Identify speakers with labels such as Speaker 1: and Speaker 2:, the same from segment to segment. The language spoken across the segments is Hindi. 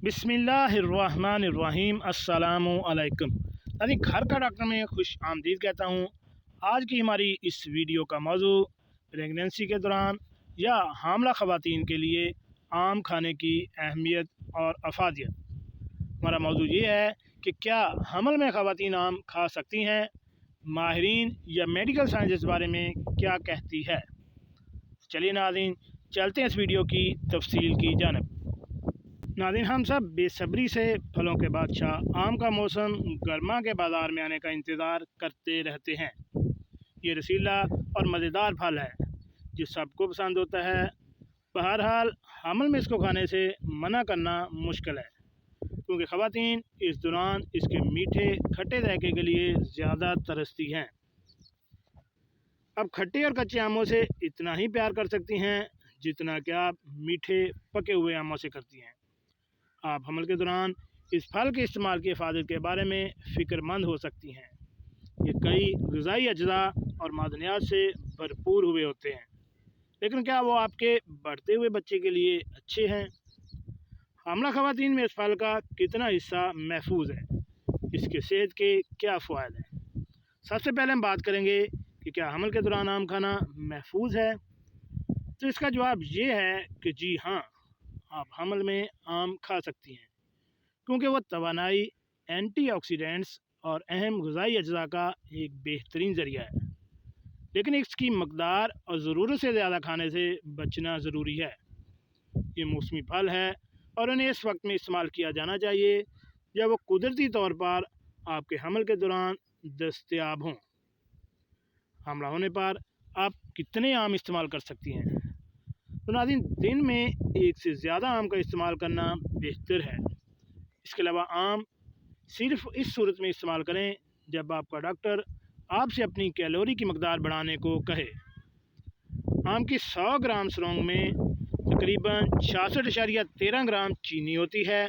Speaker 1: बिस्मिल्लाहिर्रहमानिर्रहीम अस्सलामु अलैकुम। अरे घर का डॉक्टर में खुश आमदीद कहता हूँ। आज की हमारी इस वीडियो का मौजू प्रेगनेंसी के दौरान या हामला ख़वातीन के लिए आम खाने की अहमियत और अफादियत। हमारा मौजू ये है कि क्या हमल में ख़वातीन आम खा सकती हैं, माहिरीन या मेडिकल साइंस इस बारे में क्या कहती है। चलिए नाज़रीन, चलते हैं इस वीडियो की तफसील की जानब। नाज़रीन, हम सब बेसब्री से फलों के बादशाह आम का मौसम गर्मा के बाज़ार में आने का इंतज़ार करते रहते हैं। ये रसीला और मज़ेदार फल है जो सबको पसंद होता है। बहरहाल हमल में इसको खाने से मना करना मुश्किल है, क्योंकि ख़वातीन इस दौरान इसके मीठे खट्टे जायके के लिए ज़्यादा तरसती हैं। अब खट्टे और कच्चे आमों से इतना ही प्यार कर सकती हैं जितना कि आप मीठे पके हुए आमों से करती हैं। आप हमल के दौरान इस फल के इस्तेमाल की हिफाजत के बारे में फ़िक्रमंद हो सकती हैं। ये कई ग़िज़ाई अज्जा और मादनियात से भरपूर हुए होते हैं, लेकिन क्या वो आपके बढ़ते हुए बच्चे के लिए अच्छे हैं? हामला ख़वातीन में इस फल का कितना हिस्सा महफूज है, इसके सेहत के क्या फ़वायद हैं? सबसे पहले हम बात करेंगे कि क्या हमल के दौरान आम खाना महफूज है। तो इसका जवाब ये है कि जी हाँ, आप हमल में आम खा सकती हैं, क्योंकि वह तवानाई, एंटीऑक्सीडेंट्स और अहम ग़िज़ाई अज्जा का एक बेहतरीन ज़रिया है। लेकिन इसकी मकदार और ज़रूरत से ज़्यादा खाने से बचना ज़रूरी है। ये मौसमी फल है और उन्हें इस वक्त में इस्तेमाल किया जाना चाहिए जब वो कुदरती तौर पर आपके हमल के दौरान दस्तयाब हों। हमला होने पर आप कितने आम इस्तेमाल कर सकती हैं? तो नाज़रीन, दिन में एक से ज़्यादा आम का इस्तेमाल करना बेहतर है। इसके अलावा आम सिर्फ इस सूरत में इस्तेमाल करें जब आपका डॉक्टर आपसे अपनी कैलोरी की मकदार बढ़ाने को कहे। आम की 100 ग्राम सरोंग में तकरीबन 66.13 ग्राम चीनी होती है,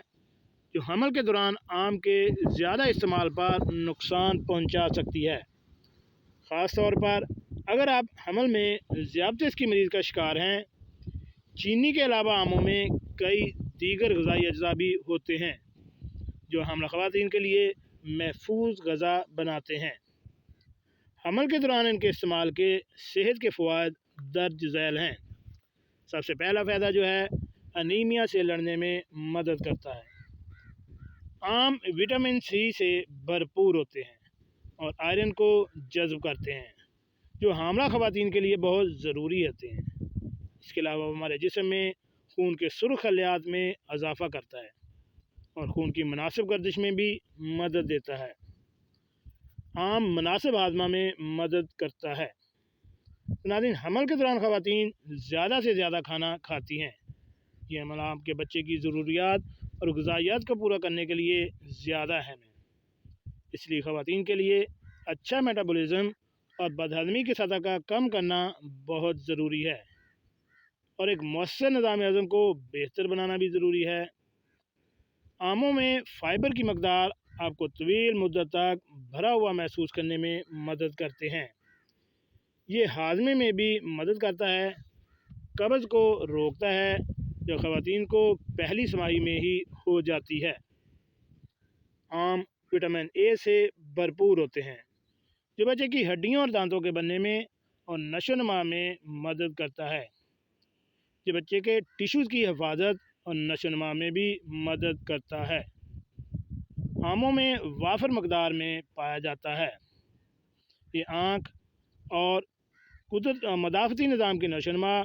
Speaker 1: जो हमल के दौरान आम के ज़्यादा इस्तेमाल पर नुकसान पहुंचा सकती है। ख़ास तौर पर अगर आप हमल में ज़ियादतीस की मरीज़ का शिकार हैं। चीनी के अलावा आमों में कई दीगर ग़िज़ाई अज्जा भी होते हैं जो हमला ख़वातीन के लिए महफूज ग़िज़ा बनाते हैं। हमल के दौरान इनके इस्तेमाल के सेहत के फ़वायद दर्ज झैल हैं। सबसे पहला फ़ायदा जो है, अनीमिया से लड़ने में मदद करता है। आम विटामिन सी से भरपूर होते हैं और आयरन को जज़्ब करते हैं, जो हामला ख़वातीन के लिए बहुत ज़रूरी होते हैं। इसके अलावा हमारे जिस्म में खून के सुर्ख खलियात में इजाफ़ा करता है और खून की मुनासिब गर्दिश में भी मदद देता है। आम मुनासिब हाजमा में मदद करता है। नाज़रीन, हमल के दौरान ख़वातीन ज़्यादा से ज़्यादा खाना खाती हैं। ये अमल आपके बच्चे की ज़रूरियात और ग़िज़ाइयात को पूरा करने के लिए ज़्यादा अहम है। इसलिए ख़वातीन के लिए अच्छा मेटाबॉलिज़्म और बदहज़मी की सतह का कम करना बहुत ज़रूरी है और एक मौसर निज़ाम हज़म को बेहतर बनाना भी ज़रूरी है। आमों में फ़ाइबर की मकदार आपको तवील मुद्दत तक भरा हुआ महसूस करने में मदद करते हैं। ये हाजमे में भी मदद करता है, कब्ज़ को रोकता है, जो ख़वातीन को पहली समाही में ही हो जाती है। आम विटामिन ए से भरपूर होते हैं, जो बच्चे की हड्डियों और दांतों के बनने में और नशोनुमा में मदद करता है। ये बच्चे के टिश्यूज़ की हिफाजत और नशोनुमा में भी मदद करता है। आमों में वाफर मकदार में पाया जाता है। ये आँख और मदाफ़ती निज़ाम की नशोनुमा,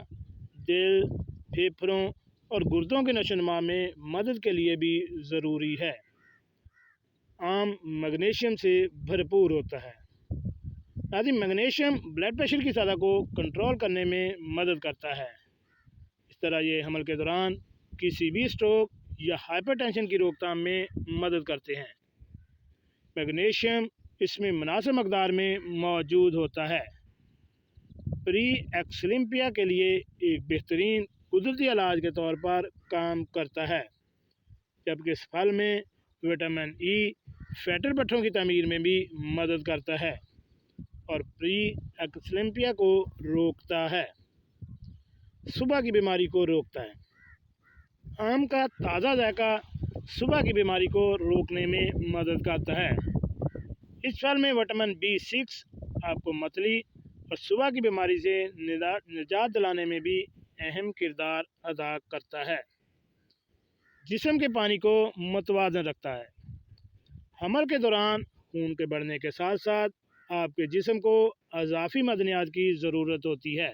Speaker 1: दिल, फेफड़ों और गुर्दों के नशोनुमा में मदद के लिए भी ज़रूरी है। आम मैग्नीशियम से भरपूर होता है। नाज़रीन, मैग्नीशियम ब्लड प्रेशर की सतह को कंट्रोल करने में मदद करता है। इस तरह ये हमल के दौरान किसी भी स्ट्रोक या हाइपरटेंशन की रोकथाम में मदद करते हैं। मैग्नीशियम इसमें मुनासिब मकदार में मौजूद होता है। प्री एक्सलिम्पिया के लिए एक बेहतरीन कुदरती इलाज के तौर पर काम करता है, जबकि इस फल में विटामिन ई फैटर पट्ठों की तमीर में भी मदद करता है और प्री एक्सलिम्पिया को रोकता है, सुबह की बीमारी को रोकता है। आम का ताज़ा जायका सुबह की बीमारी को रोकने में मदद करता है। इस फल में विटामिन B6 आपको मतली और सुबह की बीमारी से निजात दिलाने में भी अहम किरदार अदा करता है। जिस्म के पानी को मुतवाज़न रखता है। हमल के दौरान खून के बढ़ने के साथ साथ आपके जिस्म को अज़ाफ़ी मदनियात की ज़रूरत होती है।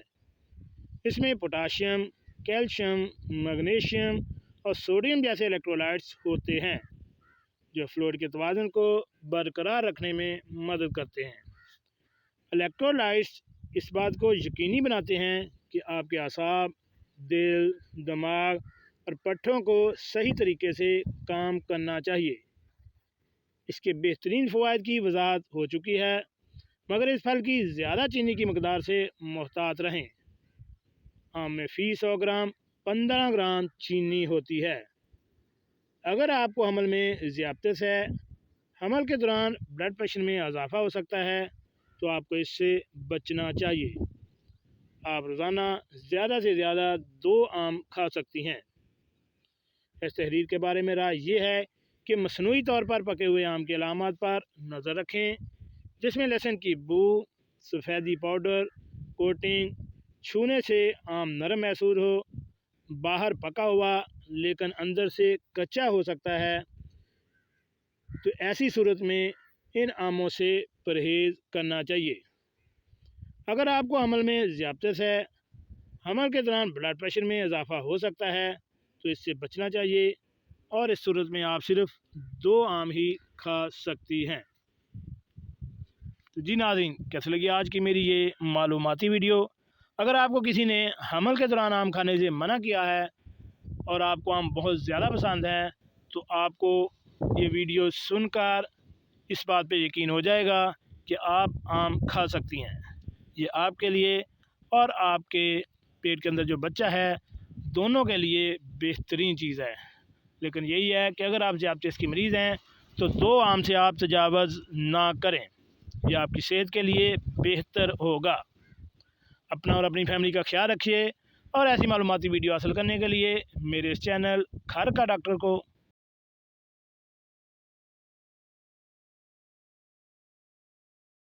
Speaker 1: इसमें पोटाशियम, कैल्शियम, मैग्नीशियम और सोडियम जैसे इलेक्ट्रोलाइट्स होते हैं जो फ्लूइड के तवाज़ुन को बरकरार रखने में मदद करते हैं। इलेक्ट्रोलाइट्स इस बात को यकीनी बनाते हैं कि आपके असाब, दिल, दिमाग और पट्ठों को सही तरीके से काम करना चाहिए। इसके बेहतरीन फ़वाइद की वजाहत हो चुकी है, मगर इस फल की ज़्यादा चीनी की मकदार से मुहतात रहें। आम में फ़ी 100 ग्राम 15 ग्राम चीनी होती है। अगर आपको हमल में ज़ियादत है, हमल के दौरान ब्लड प्रेशर में इजाफ़ा हो सकता है, तो आपको इससे बचना चाहिए। आप रोज़ाना ज़्यादा से ज़्यादा 2 आम खा सकती हैं। इस तहरीर के बारे में राय ये है कि मसनूई तौर पर पके हुए आम की अलामत पर नज़र रखें, जिसमें लहसुन की बू, सफ़ेदी पाउडर, कोटिंग, छूने से आम नरम महसूस हो, बाहर पका हुआ लेकिन अंदर से कच्चा हो सकता है, तो ऐसी सूरत में इन आमों से परहेज़ करना चाहिए। अगर आपको हमल में ज़ियादत है, हमल के दौरान ब्लड प्रेशर में इजाफ़ा हो सकता है, तो इससे बचना चाहिए और इस सूरत में आप सिर्फ 2 आम ही खा सकती हैं। तो जी नाज़रीन, कैसे लगी आज की मेरी ये मालूमाती वीडियो। अगर आपको किसी ने हमल के दौरान आम खाने से मना किया है और आपको आम बहुत ज़्यादा पसंद है, तो आपको ये वीडियो सुनकर इस बात पे यकीन हो जाएगा कि आप आम खा सकती हैं। ये आपके लिए और आपके पेट के अंदर जो बच्चा है, दोनों के लिए बेहतरीन चीज़ है। लेकिन यही है कि अगर आप ज़ियादतीस की मरीज़ हैं, तो 2 आम से आप तजावज़ ना करें। यह आपकी सेहत के लिए बेहतर होगा। अपना और अपनी फैमिली का ख्याल रखिए और ऐसी मालूमाती वीडियो हासिल करने के लिए मेरे इस चैनल घर का डॉक्टर को